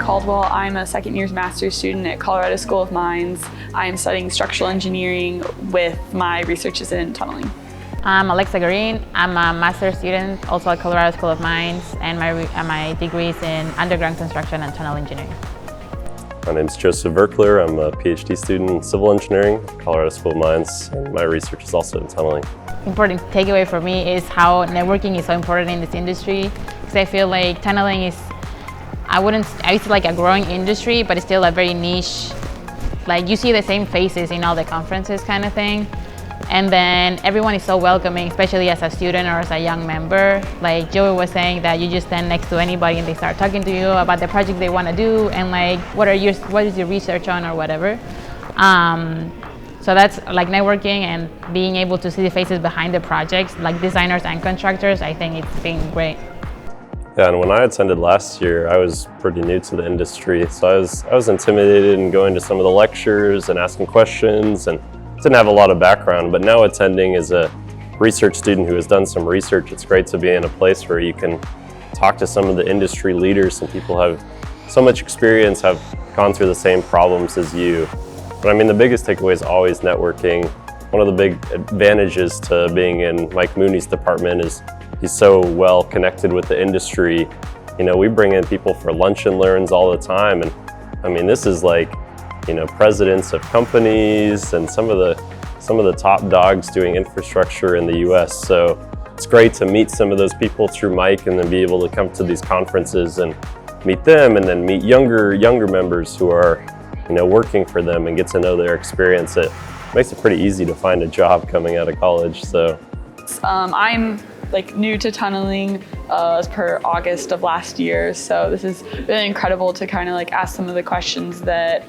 Caldwell. I'm a second year's master's student at Colorado School of Mines. I am studying structural engineering with my research is in tunneling. I'm Alexa Green. I'm a master's student also at Colorado School of Mines, and my degree is in underground construction and tunnel engineering. My name is Joseph Verkler. I'm a PhD student in civil engineering at Colorado School of Mines, and my research is also in tunneling. Important takeaway for me is how networking is so important in this industry, because I feel like tunneling is, I used to like a growing industry, but it's still a very niche. Like you see the same faces in all the conferences kind of thing. And then everyone is so welcoming, especially as a student or as a young member. Like Joey was saying, that you just stand next to anybody and they start talking to you about the project they want to do and like what is your research on or whatever. So that's like networking and being able to see the faces behind the projects, like designers and contractors. I think it's been great. Yeah, and when I attended last year, I was pretty new to the industry, so I was intimidated in going to some of the lectures and asking questions, and didn't have a lot of background. But now attending as a research student who has done some research, it's great to be in a place where you can talk to some of the industry leaders, and people have so much experience, have gone through the same problems as you. But I mean, the biggest takeaway is always networking. One of the big advantages to being in Mike Mooney's department is he's so well connected with the industry. You know, we bring in people for lunch and learns all the time, and I mean, this is like, you know, presidents of companies and some of the top dogs doing infrastructure in the US. So it's great to meet some of those people through Mike and then be able to come to these conferences and meet them, and then meet younger members who are, you know, working for them and get to know their experience. It makes it pretty easy to find a job coming out of college. So I'm like new to tunneling as per August of last year. So this is really incredible to kind of like ask some of the questions that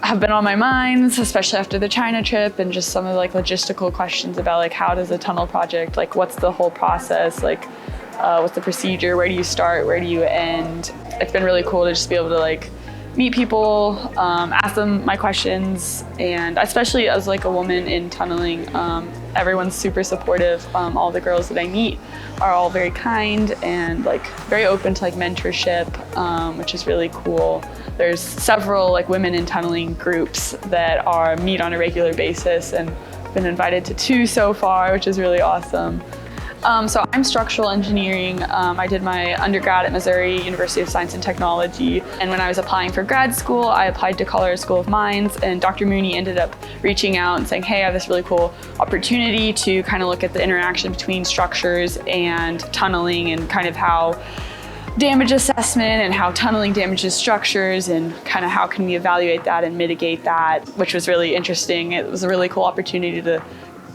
have been on my mind, especially after the China trip, and just some of the like logistical questions about like how does a tunnel project, like what's the whole process, like what's the procedure, where do you start, where do you end. It's been really cool to just be able to like meet people, ask them my questions, and especially as like a woman in tunneling, everyone's super supportive. All the girls that I meet are all very kind and like very open to like mentorship, which is really cool. There's several like women in tunneling groups that meet on a regular basis, and been invited to 2 so far, which is really awesome. So I'm structural engineering. I did my undergrad at Missouri University of Science and Technology. And when I was applying for grad school, I applied to Colorado School of Mines, and Dr. Mooney ended up reaching out and saying, hey, I have this really cool opportunity to kind of look at the interaction between structures and tunneling, and kind of how damage assessment and how tunneling damages structures, and kind of how can we evaluate that and mitigate that, which was really interesting. It was a really cool opportunity to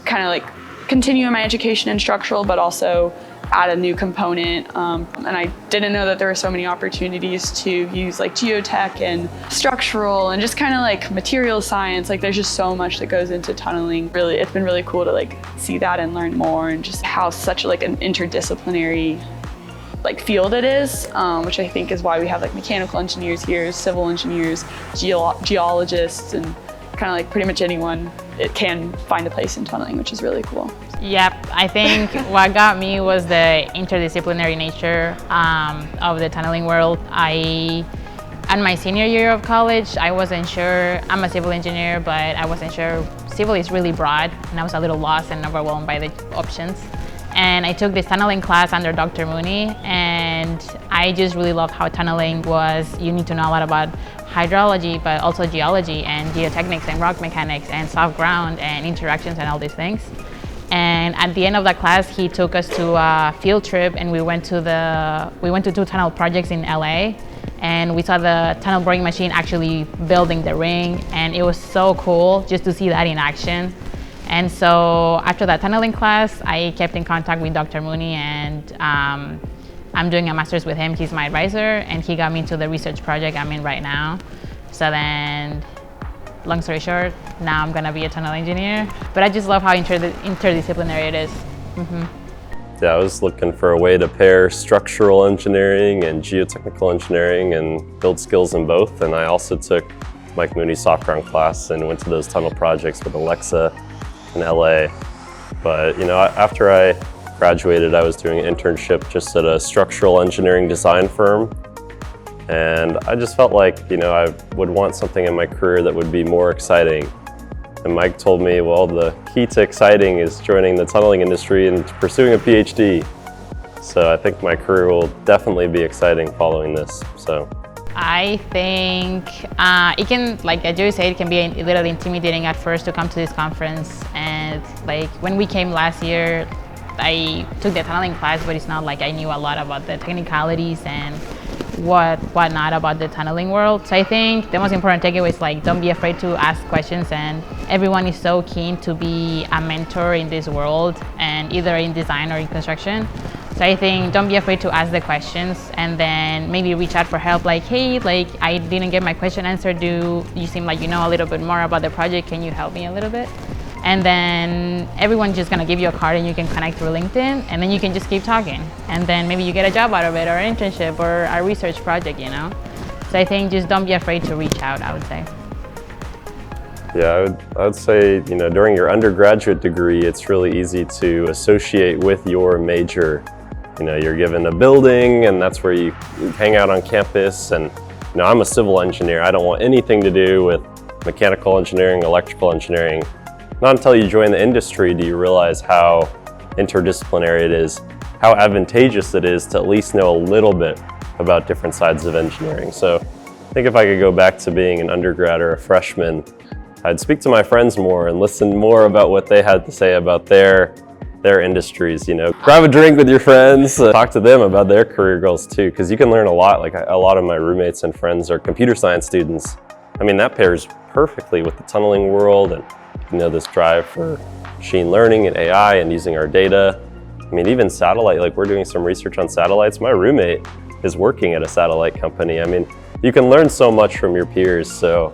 kind of like continue my education in structural, but also add a new component. And I didn't know that there were so many opportunities to use like geotech and structural and just kind of like material science. Like there's just so much that goes into tunneling. Really, it's been really cool to like see that and learn more, and just how such like an interdisciplinary like field it is, which I think is why we have like mechanical engineers here, civil engineers, geologists, and kind of like pretty much anyone it can find a place in tunneling, which is really cool. Yep, I think what got me was the interdisciplinary nature of the tunneling world. In my senior year of college, I wasn't sure, I'm a civil engineer, but I wasn't sure. Civil is really broad, and I was a little lost and overwhelmed by the options. And I took this tunneling class under Dr. Mooney, and I just really loved how tunneling was, you need to know a lot about hydrology, but also geology and geotechnics and rock mechanics and soft ground and interactions and all these things. And at the end of that class, he took us to a field trip, and we went to 2 tunnel projects in LA, and we saw the tunnel boring machine actually building the ring, and it was so cool just to see that in action. And so after that tunneling class, I kept in contact with Dr. Mooney, and I'm doing a master's with him. He's my advisor, and he got me into the research project I'm in right now. So then, long story short, now I'm gonna be a tunnel engineer. But I just love how interdisciplinary it is. Yeah, I was looking for a way to pair structural engineering and geotechnical engineering and build skills in both. And I also took Mike Mooney's soft ground class and went to those tunnel projects with Alexa in LA. But you know, after I graduated, I was doing an internship just at a structural engineering design firm. And I just felt like, I would want something in my career that would be more exciting. And Mike told me, well, the key to exciting is joining the tunneling industry and pursuing a PhD. So I think my career will definitely be exciting following this. So I think it can, like as you said, it can be a little intimidating at first to come to this conference. And like when we came last year, I took the tunneling class, but it's not like I knew a lot about the technicalities and whatnot about the tunneling world. So I think the most important takeaway is like, don't be afraid to ask questions, and everyone is so keen to be a mentor in this world, and either in design or in construction. So I think don't be afraid to ask the questions, and then maybe reach out for help, like, hey, like I didn't get my question answered. You seem like you know a little bit more about the project. Can you help me a little bit? And then everyone's just gonna give you a card and you can connect through LinkedIn, and then you can just keep talking. And then maybe you get a job out of it, or an internship, or a research project, So I think just don't be afraid to reach out, I would say. Yeah, I would say, during your undergraduate degree, it's really easy to associate with your major. You're given a building and that's where you hang out on campus. And, I'm a civil engineer. I don't want anything to do with mechanical engineering, electrical engineering. Not until you join the industry do you realize how interdisciplinary it is, how advantageous it is to at least know a little bit about different sides of engineering. So I think if I could go back to being an undergrad or a freshman, I'd speak to my friends more and listen more about what they had to say about their industries. Grab a drink with your friends, talk to them about their career goals too, because you can learn a lot. Like a lot of my roommates and friends are computer science students. I mean, that pairs perfectly with the tunneling world and this drive for machine learning and AI and using our data. I mean, even satellite, like we're doing some research on satellites. My roommate is working at a satellite company. I mean, you can learn so much from your peers, so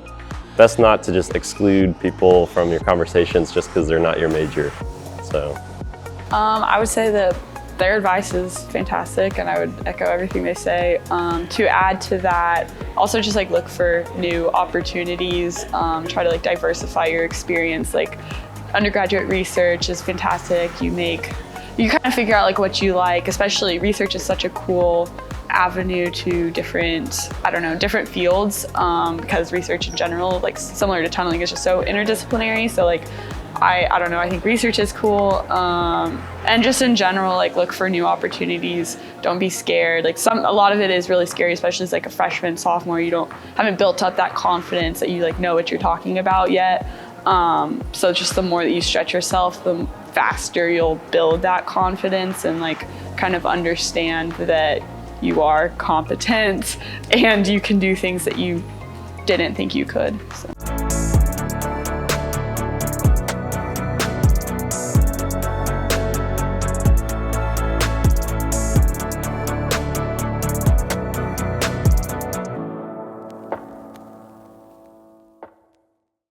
best not to just exclude people from your conversations just because they're not your major. So I would say that their advice is fantastic, and I would echo everything they say. To add to that, also just like look for new opportunities, try to like diversify your experience. Like undergraduate research is fantastic. You kind of figure out like what you like, especially research is such a cool avenue to different fields, because research in general, like similar to tunneling, is just so interdisciplinary. So like I think research is cool, and just in general, like look for new opportunities. Don't be scared. Like a lot of it is really scary, especially as like a freshman, sophomore. You haven't built up that confidence that you like know what you're talking about yet. So just the more that you stretch yourself, the faster you'll build that confidence and like kind of understand that you are competent and you can do things that you didn't think you could. So.